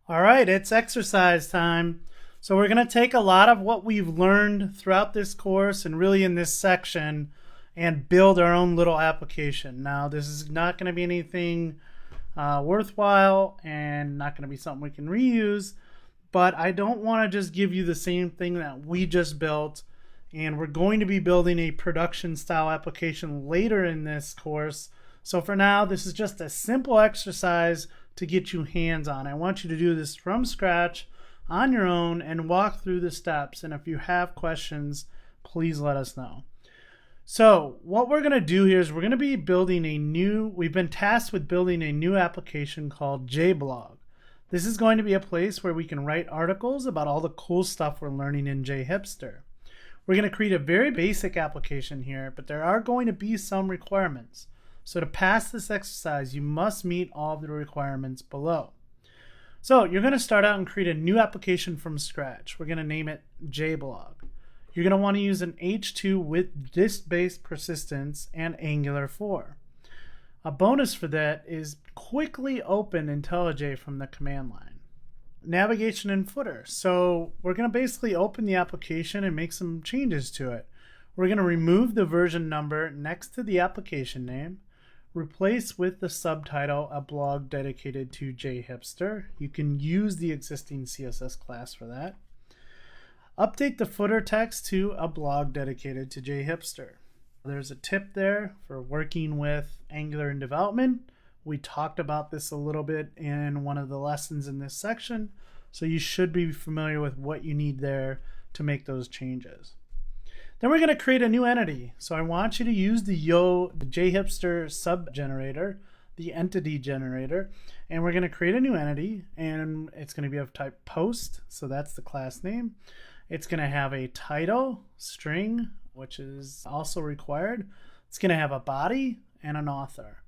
All right, it's exercise time. So we're going to take a lot of what we've learned throughout this course and really in this section and build our own little application. Now, this is not going to be anything worthwhile and not going to be something we can reuse, but I don't want to just give you the same thing that we just built. And we're going to be building a production style application later in this course. So for now, this is just a simple exercise to get you hands on. I want you to do this from scratch on your own and walk through the steps. And if you have questions, please let us know. So what we're going to do here is we're going to be building we've been tasked with building a new application called JBlog. This is going to be a place where we can write articles about all the cool stuff we're learning in JHipster. We're going to create a very basic application here, but there are going to be some requirements. So to pass this exercise, you must meet all of the requirements below. So you're going to start out and create a new application from scratch. We're going to name it JBlog. You're going to want to use an H2 with disk-based persistence and Angular 4. A bonus for that is quickly open IntelliJ from the command line. Navigation and footer. So we're going to basically open the application and make some changes to it. We're going to remove the version number next to the application name. Replace with the subtitle a blog dedicated to JHipster. You can use the existing CSS class for that. Update the footer text to a blog dedicated to JHipster. There's a tip there for working with Angular in development. We talked about this a little bit in one of the lessons in this section, so you should be familiar with what you need there to make those changes. Then we're going to create a new entity. So I want you to use the JHipster sub generator, the entity generator, and we're going to create a new entity, and it's going to be of type post. So that's the class name. It's going to have a title, string, which is also required. It's going to have a body and an author.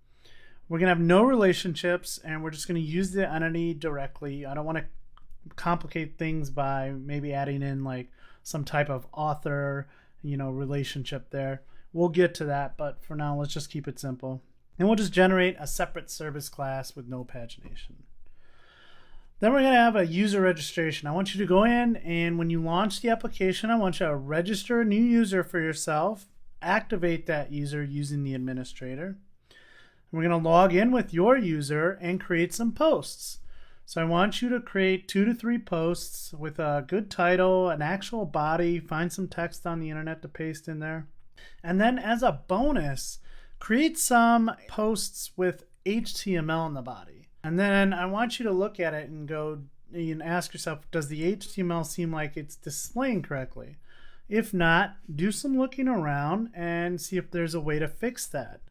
We're going to have no relationships, and we're just going to use the entity directly. I don't want to complicate things by maybe adding in like some type of author relationship there. We'll get to that, but for now, let's just keep it simple. And we'll just generate a separate service class with no pagination. Then we're going to have a user registration. I want you to go in, and when you launch the application, I want you to register a new user for yourself, activate that user using the administrator. We're going to log in with your user and create some posts. So I want you to create 2 to 3 posts with a good title, an actual body, find some text on the internet to paste in there. And then as a bonus, create some posts with HTML in the body. And then I want you to look at it and go and ask yourself, does the HTML seem like it's displaying correctly? If not, do some looking around and see if there's a way to fix that.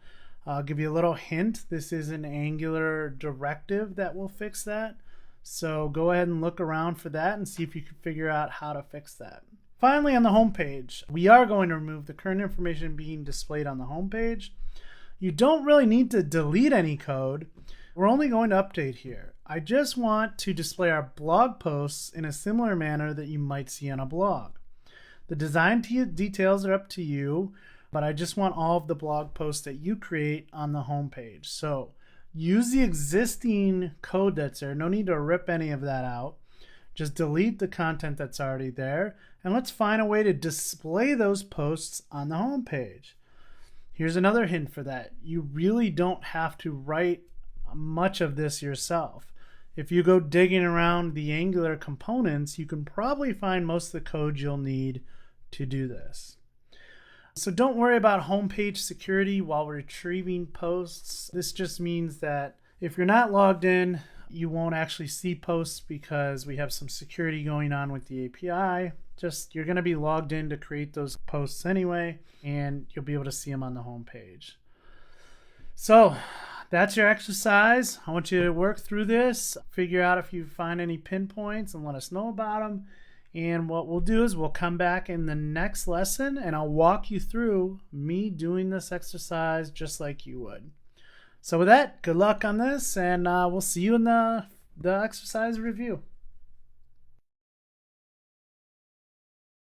I'll give you a little hint. This is an Angular directive that will fix that. So go ahead and look around for that and see if you can figure out how to fix that. Finally, on the home page, we are going to remove the current information being displayed on the home page. You don't really need to delete any code. We're only going to update here. I just want to display our blog posts in a similar manner that you might see on a blog. The design details are up to you, but I just want all of the blog posts that you create on the home page. So use the existing code that's there. No need to rip any of that out. Just delete the content that's already there, and let's find a way to display those posts on the home page. Here's another hint for that. You really don't have to write much of this yourself. If you go digging around the Angular components, you can probably find most of the code you'll need to do this. So don't worry about homepage security while retrieving posts. This just means that if you're not logged in, you won't actually see posts because we have some security going on with the API. You're going to be logged in to create those posts anyway, and you'll be able to see them on the homepage. So that's your exercise. I want you to work through this, figure out if you find any pinpoints and let us know about them. And what we'll do is we'll come back in the next lesson and I'll walk you through me doing this exercise just like you would. So with that, good luck on this, and we'll see you in the exercise review.